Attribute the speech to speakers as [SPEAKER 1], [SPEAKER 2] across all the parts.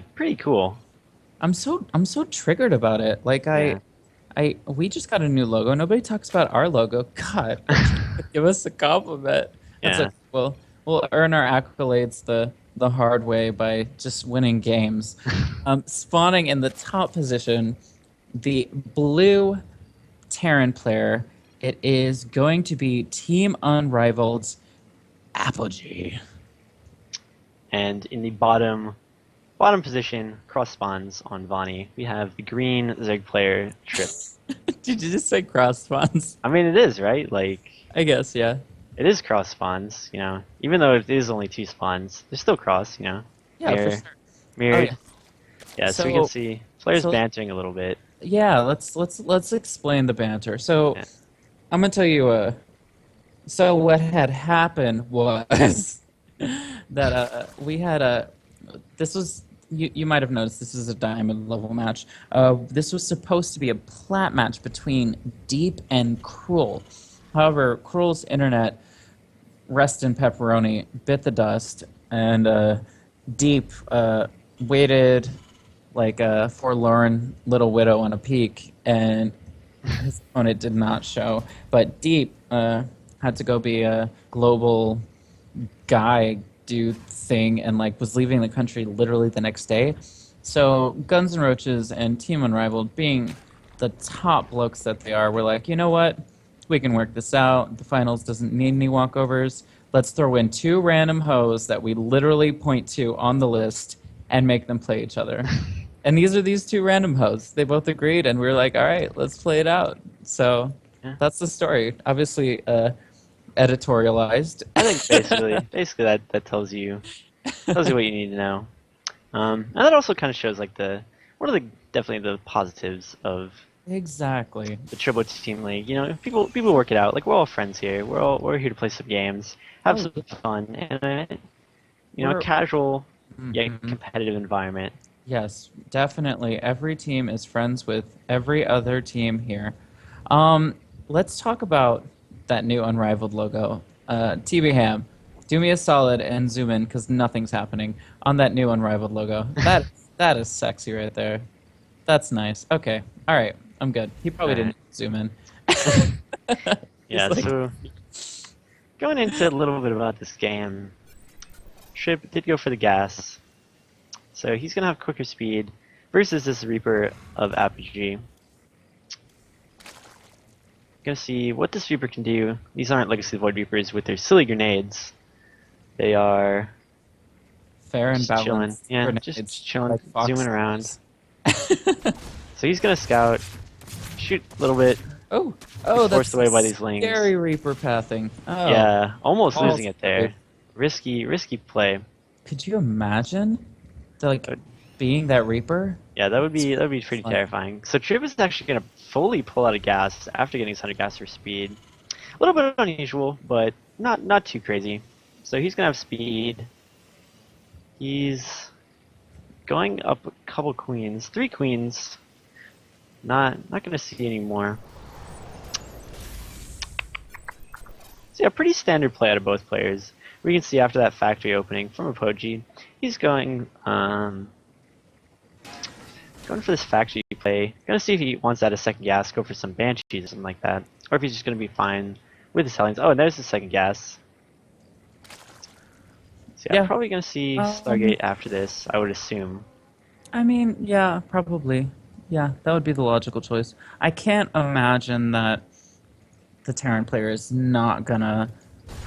[SPEAKER 1] pretty cool.
[SPEAKER 2] I'm so triggered about it. Like
[SPEAKER 1] Yeah.
[SPEAKER 2] we just got a new logo. Nobody talks about our logo. God, give us a compliment. That's
[SPEAKER 1] Yeah.
[SPEAKER 2] okay. We'll earn our accolades the hard way by just winning games. Spawning in the top position, the blue Terran player. It is going to be Team Unrivaled Apogee.
[SPEAKER 1] And in the bottom position, cross spawns on Vani, we have the green Zerg player Tripp.
[SPEAKER 2] Did you just say cross spawns?
[SPEAKER 1] I mean, it is right. Like
[SPEAKER 2] I guess, yeah.
[SPEAKER 1] it is cross spawns. Even though it is only two spawns, they're still cross.
[SPEAKER 2] Yeah, for
[SPEAKER 1] Mirror,
[SPEAKER 2] sure. Oh yeah.
[SPEAKER 1] mirrored. Yeah. So we can
[SPEAKER 2] So
[SPEAKER 1] see players
[SPEAKER 2] so
[SPEAKER 1] bantering a little bit.
[SPEAKER 2] yeah, let's explain the banter. So
[SPEAKER 1] Yeah.
[SPEAKER 2] I'm gonna tell you so what had happened was that we had a this was you might have noticed this is a diamond level match. This was supposed to be a plat match between Deep and Cruel. However, Cruel's internet, rest in pepperoni, bit the dust, and Deep waited like a forlorn little widow on a peak, and his opponent did not show. But Deep had to go be a global guy dude thing and like was leaving the country literally the next day. So Guns N' Roaches and Team Unrivaled, being the top blokes that they are, were like, you know what? We can work this out. The finals doesn't need any walkovers. Let's throw in two random hoes that we literally point to on the list and make them play each other. And these are these two random hoes. They both agreed, and we were like, all right, let's play it out. So
[SPEAKER 1] Yeah.
[SPEAKER 2] that's the story. Obviously, editorialized.
[SPEAKER 1] I think basically that tells you what you need to know. And that also kind of shows like the what are the definitely the positives of
[SPEAKER 2] Exactly.
[SPEAKER 1] the Turbo Team League. People work it out. Like we're all friends here. We're here to play some games, have
[SPEAKER 2] Oh,
[SPEAKER 1] some fun, and a
[SPEAKER 2] we're
[SPEAKER 1] casual yet
[SPEAKER 2] mhm.
[SPEAKER 1] competitive environment.
[SPEAKER 2] Yes, definitely. Every team is friends with every other team here. Um, let's talk about that new Unrivaled logo. TB Ham, do me a solid and zoom in because nothing's happening on that new Unrivaled logo. That is sexy right there. That's nice. Okay, all right, I'm good. He
[SPEAKER 1] All
[SPEAKER 2] probably
[SPEAKER 1] right.
[SPEAKER 2] didn't zoom in. He's
[SPEAKER 1] Yeah.
[SPEAKER 2] like,
[SPEAKER 1] So going into a little bit about this game, Tripp did go for the gas, so he's gonna have quicker speed versus this Reaper of Apogee. Gonna see what this Reaper can do. These aren't Legacy Void Reapers with their silly grenades. They are
[SPEAKER 2] fair and
[SPEAKER 1] just chilling.
[SPEAKER 2] balanced
[SPEAKER 1] Yeah,
[SPEAKER 2] grenades
[SPEAKER 1] just chilling,
[SPEAKER 2] like
[SPEAKER 1] zooming around.
[SPEAKER 2] foxes.
[SPEAKER 1] So he's gonna scout, shoot a little bit,
[SPEAKER 2] Oh,
[SPEAKER 1] get
[SPEAKER 2] oh, that's
[SPEAKER 1] forced
[SPEAKER 2] some
[SPEAKER 1] away by these lings.
[SPEAKER 2] scary Reaper pathing. Oh,
[SPEAKER 1] Yeah, almost
[SPEAKER 2] all
[SPEAKER 1] losing it
[SPEAKER 2] scary.
[SPEAKER 1] there. Risky play.
[SPEAKER 2] Could you imagine, like, being that Reaper?
[SPEAKER 1] Yeah, that would be
[SPEAKER 2] It's
[SPEAKER 1] pretty
[SPEAKER 2] like,
[SPEAKER 1] terrifying. So Tripp is actually gonna fully pull out of gas after getting his 100 gas for speed. A little bit unusual, but not too crazy. So he's gonna have speed. He's going up a couple queens, 3 queens. Not gonna see any more. So yeah, pretty standard play out of both players. We can see after that factory opening from Apogee, he's going for this factory play. Gonna see if he wants that a second gas, go for some banshees or something like that, or if he's just gonna be fine with his hellions. Oh, and there's the second gas. So yeah,
[SPEAKER 2] yeah.
[SPEAKER 1] probably gonna see
[SPEAKER 2] Um,
[SPEAKER 1] Stargate after this, I would assume.
[SPEAKER 2] I mean, yeah, probably. Yeah, that would be the logical choice. I can't imagine that the Terran player is not gonna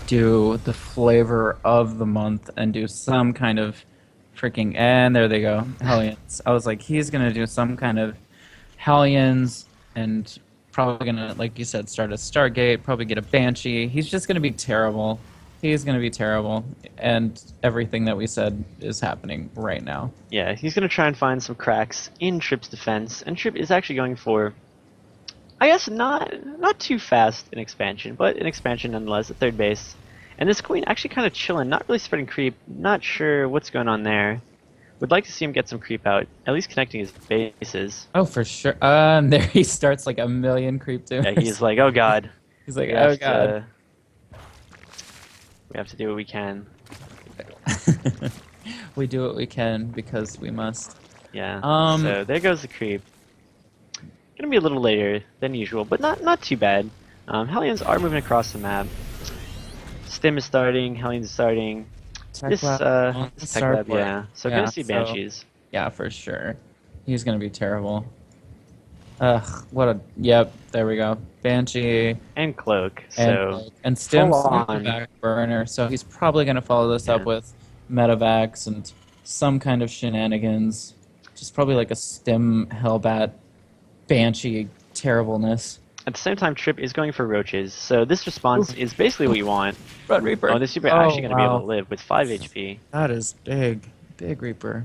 [SPEAKER 2] do the flavor of the month and do some kind of freaking, and there they go, Hellions. I was like, he's gonna do some kind of Hellions and probably gonna, like you said, start a Stargate, probably get a Banshee. He's just gonna be terrible. He's gonna be terrible, and everything that we said is happening right now.
[SPEAKER 1] Yeah, he's gonna try and find some cracks in Tripp's defense, and Tripp is actually going for, I guess, not too fast in expansion, but an expansion nonetheless at third base. And this queen actually kind of chilling, not really spreading creep, not sure what's going on there. Would like to see him get some creep out, at least connecting his bases.
[SPEAKER 2] Oh, for sure. There he starts like a million creep
[SPEAKER 1] Yeah, he's
[SPEAKER 2] doers.
[SPEAKER 1] like, oh god,
[SPEAKER 2] He's like,
[SPEAKER 1] we
[SPEAKER 2] oh
[SPEAKER 1] have
[SPEAKER 2] god.
[SPEAKER 1] to we have to do what we can.
[SPEAKER 2] We do what we can because we must.
[SPEAKER 1] Yeah.
[SPEAKER 2] Um,
[SPEAKER 1] So there goes the creep. Gonna be a little later than usual, but not too bad. Hellions are moving across the map. Stim is starting. Hellions is starting.
[SPEAKER 2] Tech Lab on
[SPEAKER 1] This
[SPEAKER 2] the
[SPEAKER 1] tech lab,
[SPEAKER 2] starboard.
[SPEAKER 1] yeah. So gonna
[SPEAKER 2] Yeah,
[SPEAKER 1] see
[SPEAKER 2] so
[SPEAKER 1] banshees
[SPEAKER 2] yeah, for sure. He's gonna be terrible. Ugh, what a yep. There we go. Banshee
[SPEAKER 1] and cloak.
[SPEAKER 2] and
[SPEAKER 1] So full
[SPEAKER 2] Stim's on the
[SPEAKER 1] on.
[SPEAKER 2] back burner, so he's probably gonna follow this up
[SPEAKER 1] Yeah.
[SPEAKER 2] with medevacs and some kind of shenanigans. Just probably like a Stim Hellbat Banshee terribleness.
[SPEAKER 1] At the same time, Tripp is going for roaches. So this response is basically what you want.
[SPEAKER 2] Red Reaper.
[SPEAKER 1] Oh, this Reaper
[SPEAKER 2] Oh
[SPEAKER 1] actually gonna be able to
[SPEAKER 2] wow,
[SPEAKER 1] live with 5 HP.
[SPEAKER 2] that is big, big Reaper.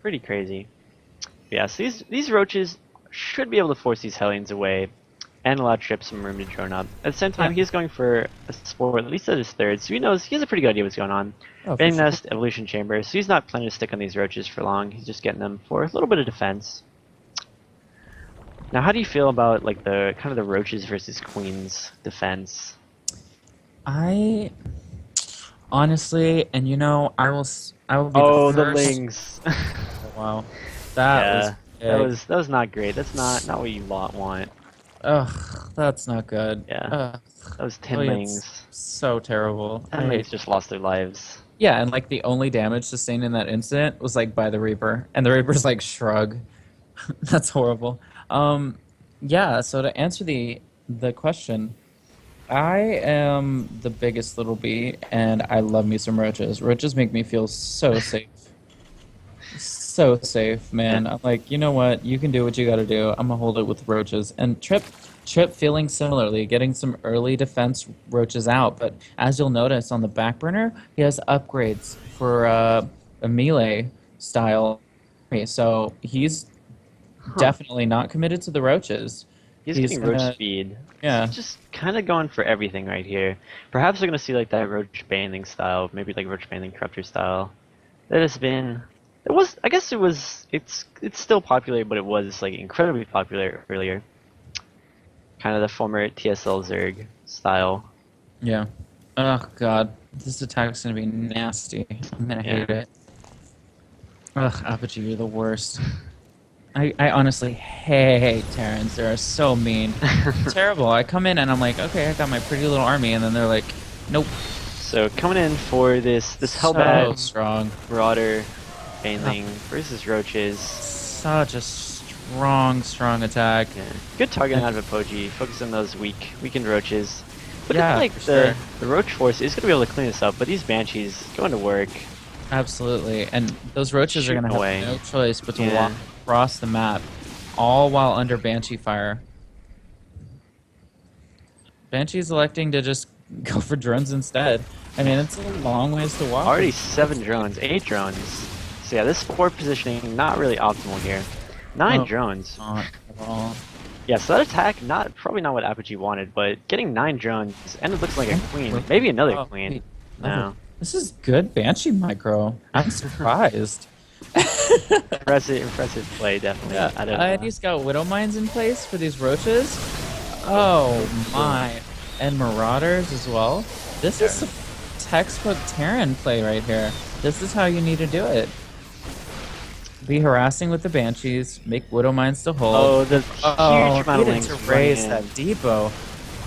[SPEAKER 1] Pretty crazy. Yeah, so these roaches should be able to force these Hellions away and allow Tripp some room to drone up. At the same time,
[SPEAKER 2] Yeah.
[SPEAKER 1] he's going for a sport, at least at his third, so he knows he has a pretty good idea what's going on.
[SPEAKER 2] Oh, for
[SPEAKER 1] Bang
[SPEAKER 2] sure.
[SPEAKER 1] Nest, Evolution Chamber, so he's not planning to stick on these roaches for long. He's just getting them for a little bit of defense. Now, how do you feel about like the kind of the roaches versus queens defense?
[SPEAKER 2] I honestly, and I will be
[SPEAKER 1] Oh,
[SPEAKER 2] the
[SPEAKER 1] the
[SPEAKER 2] first.
[SPEAKER 1] lings.
[SPEAKER 2] Oh, wow, that was
[SPEAKER 1] Yeah,
[SPEAKER 2] big.
[SPEAKER 1] that was not great. That's not what you want.
[SPEAKER 2] Ugh, that's not good.
[SPEAKER 1] Yeah,
[SPEAKER 2] Ugh,
[SPEAKER 1] those
[SPEAKER 2] really, it's
[SPEAKER 1] tinlings.
[SPEAKER 2] so terrible. I
[SPEAKER 1] Tinlings
[SPEAKER 2] hate.
[SPEAKER 1] just lost their lives.
[SPEAKER 2] Yeah, and like the only damage sustained in that incident was like by the Reaper, and the Reaper's like shrug. That's horrible. Yeah. So to answer the question, I am the biggest little bee, and I love me some roaches. Roaches make me feel so safe. So safe, man. I'm like, you know what? You can do what you got to do. I'm gonna hold it with roaches. And Tripp feeling similarly, getting some early defense roaches out. But as you'll notice on the back burner, he has upgrades for a melee style. So he's definitely not committed to the roaches.
[SPEAKER 1] He's
[SPEAKER 2] He's
[SPEAKER 1] getting roach
[SPEAKER 2] gonna,
[SPEAKER 1] speed.
[SPEAKER 2] yeah,
[SPEAKER 1] He's just kind of going for everything right here. Perhaps we're gonna see like that roach banding style, maybe like roach banding corruptor style. That has been. It was. I guess it was. It's still popular, but it was like incredibly popular earlier. Kind of the former TSL Zerg style.
[SPEAKER 2] yeah. Oh god, this attack's gonna be nasty. I'm gonna
[SPEAKER 1] Yeah.
[SPEAKER 2] hate it. Ugh, Apogee, you're the worst. I honestly hate Terrans. They're so mean. Terrible. I come in and I'm like, okay, I got my pretty little army, and then they're like, nope.
[SPEAKER 1] So coming in for this
[SPEAKER 2] So
[SPEAKER 1] Hellbat
[SPEAKER 2] strong.
[SPEAKER 1] Marauder Baneling versus roaches.
[SPEAKER 2] Such a strong attack.
[SPEAKER 1] Yeah. Good targeting out of Apogee. Focus on those weakened roaches. But
[SPEAKER 2] Yeah,
[SPEAKER 1] it's like
[SPEAKER 2] for sure.
[SPEAKER 1] the roach force is gonna be able to clean this up. But these banshees going to work.
[SPEAKER 2] Absolutely. And those roaches are
[SPEAKER 1] Shooting
[SPEAKER 2] gonna have
[SPEAKER 1] away.
[SPEAKER 2] no choice but to
[SPEAKER 1] Yeah.
[SPEAKER 2] walk across the map, all while under Banshee fire. Banshee's electing to just go for drones instead. I mean, it's a long ways to walk.
[SPEAKER 1] Already 7 drones, 8 drones. So yeah, this 4 positioning not really optimal here. 9
[SPEAKER 2] Oh.
[SPEAKER 1] drones.
[SPEAKER 2] Not at all.
[SPEAKER 1] Yeah, so that attack probably not what Apogee wanted, but getting 9 drones and it looks like a queen, maybe another
[SPEAKER 2] Oh,
[SPEAKER 1] queen.
[SPEAKER 2] wait,
[SPEAKER 1] No,
[SPEAKER 2] This is good Banshee micro. I'm surprised.
[SPEAKER 1] impressive play definitely.
[SPEAKER 2] Yeah,
[SPEAKER 1] I don't
[SPEAKER 2] and
[SPEAKER 1] know.
[SPEAKER 2] he's got Widow Mines in place for these roaches. Oh my. And Marauders as well. This is some textbook Terran play right here. This is how you need to do it. Be harassing with the Banshees, make Widow Mines to hold.
[SPEAKER 1] Oh, the
[SPEAKER 2] Oh,
[SPEAKER 1] huge amount of
[SPEAKER 2] needed
[SPEAKER 1] links
[SPEAKER 2] to raise
[SPEAKER 1] running
[SPEAKER 2] that
[SPEAKER 1] in.
[SPEAKER 2] depot.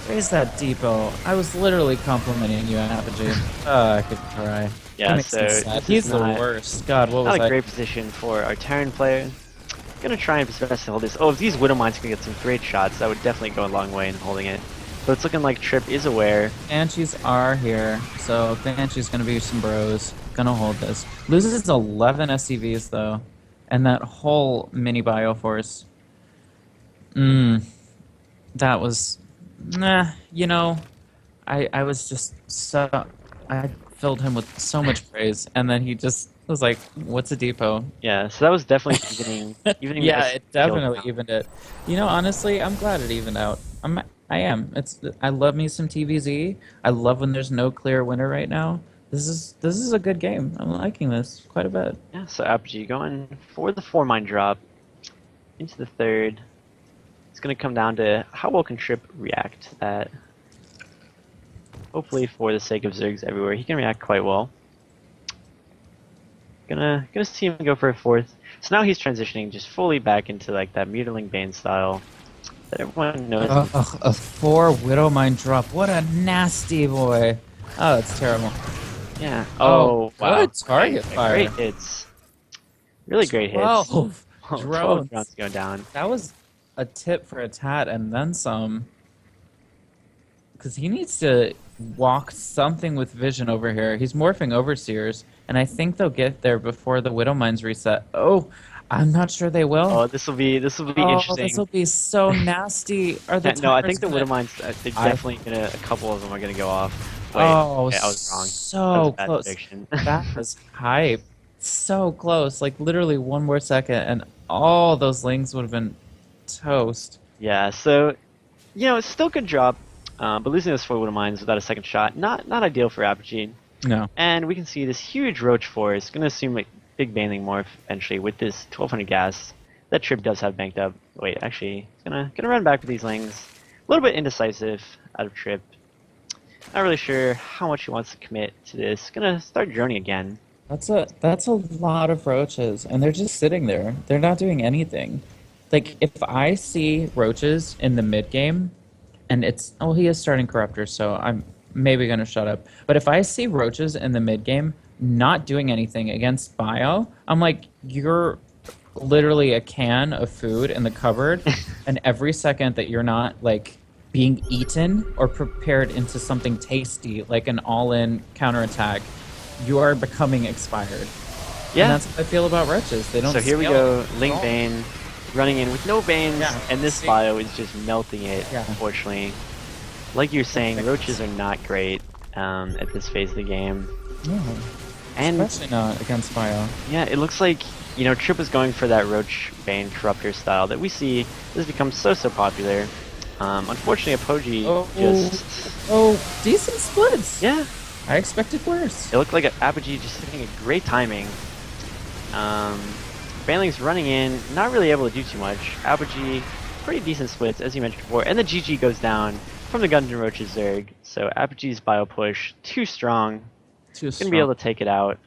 [SPEAKER 2] Raise that depot. I was literally complimenting you, Apogee. I could cry.
[SPEAKER 1] Yeah,
[SPEAKER 2] That makes
[SPEAKER 1] so
[SPEAKER 2] me sad.
[SPEAKER 1] this
[SPEAKER 2] He's
[SPEAKER 1] is
[SPEAKER 2] the
[SPEAKER 1] not-
[SPEAKER 2] worst. God, what was
[SPEAKER 1] Not a
[SPEAKER 2] I?
[SPEAKER 1] great position for our Terran player. Gonna try and best to hold this. Oh, if these Widow Mines can get some great shots, that would definitely go a long way in holding it. But it's looking like Tripp is aware.
[SPEAKER 2] Banshees are here, so Banshee's gonna be some bros. Gonna hold this. Loses 11 SCVs though, and that whole mini Bioforce. That was, nah. I was just so I filled him with so much praise, and then he just was like, "What's a depot?"
[SPEAKER 1] Yeah, so that was definitely evening.
[SPEAKER 2] Yeah,
[SPEAKER 1] the
[SPEAKER 2] it
[SPEAKER 1] kill
[SPEAKER 2] definitely
[SPEAKER 1] count.
[SPEAKER 2] evened it. Honestly, I'm glad it evened out. I am. I love me some TVZ. I love when there's no clear winner right now. This is a good game. I'm liking this quite a bit.
[SPEAKER 1] Yeah, so Apogee going for the 4-mine drop into the third. It's gonna come down to how well can Tripp react to that. Hopefully, for the sake of Zergs everywhere, he can react quite well. gonna see him go for a fourth. So now he's transitioning just fully back into like that Mutiling Bane style that everyone knows.
[SPEAKER 2] Ugh, a 4 Widowmine drop. What a nasty boy. Oh, it's terrible.
[SPEAKER 1] Yeah.
[SPEAKER 2] Oh,
[SPEAKER 1] Oh, wow.
[SPEAKER 2] good target fire.
[SPEAKER 1] Great hits. Really great hits.
[SPEAKER 2] 12
[SPEAKER 1] 12
[SPEAKER 2] drones.
[SPEAKER 1] drones going down.
[SPEAKER 2] That was a tip for a tat and then some. Because he needs to walk something with vision over here. He's morphing Overseers, and I think they'll get there before the Widowmines reset. Oh, I'm not sure they will.
[SPEAKER 1] Oh, this will be
[SPEAKER 2] Oh,
[SPEAKER 1] interesting.
[SPEAKER 2] this will be so nasty. Are the
[SPEAKER 1] No, I
[SPEAKER 2] timers
[SPEAKER 1] think the
[SPEAKER 2] gonna-
[SPEAKER 1] Widowmines, they're definitely gonna. A couple of them are gonna go off. Wait,
[SPEAKER 2] Oh,
[SPEAKER 1] okay, I was wrong.
[SPEAKER 2] so
[SPEAKER 1] That was a bad
[SPEAKER 2] close.
[SPEAKER 1] prediction.
[SPEAKER 2] That was hype. So close. Like literally one more second, and all those lings would have been toast.
[SPEAKER 1] Yeah, so it's still a good drop, but losing those 4 Widowmines without a second shot, not ideal for Apogee.
[SPEAKER 2] No.
[SPEAKER 1] And we can see this huge Roach Force. Gonna assume like big Baneling morph eventually with this 1200 gas that Tripp does have banked up. Wait, actually, gonna run back with these lings. A little bit indecisive out of Tripp. Not really sure how much he wants to commit to this. Gonna start droning again.
[SPEAKER 2] That's a lot of roaches, and they're just sitting there. They're not doing anything. Like if I see roaches in the mid game, and it's he is starting corruptor, so I'm maybe gonna shut up. But if I see roaches in the mid game not doing anything against bio, I'm like, you're literally a can of food in the cupboard, and every second that you're not like being eaten or prepared into something tasty like an all-in counterattack, you are becoming expired.
[SPEAKER 1] Yeah.
[SPEAKER 2] And that's what I feel about roaches. They don't.
[SPEAKER 1] So here we
[SPEAKER 2] scale
[SPEAKER 1] go, Ling Bane running in with no Banes,
[SPEAKER 2] Yeah.
[SPEAKER 1] and this bio is just melting it,
[SPEAKER 2] Yeah.
[SPEAKER 1] unfortunately. Like you're saying, roaches are not great at this phase of the game.
[SPEAKER 2] Yeah.
[SPEAKER 1] And
[SPEAKER 2] Especially not against bio.
[SPEAKER 1] yeah, it looks like, Tripp is going for that Roach Bane Corruptor style that we see has become so popular. Unfortunately, Apogee
[SPEAKER 2] Decent splits.
[SPEAKER 1] yeah,
[SPEAKER 2] I expected worse.
[SPEAKER 1] it looked like Apogee just hitting a great timing. Baneling's running in, not really able to do too much. Apogee, pretty decent splits, as you mentioned before, and the GG goes down from the Guns N' Roaches Zerg. So Apogee's bio push, too strong.
[SPEAKER 2] Too
[SPEAKER 1] Gonna be able to take it out,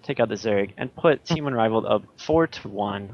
[SPEAKER 1] take out the Zerg, and put Team Unrivaled up 4-1.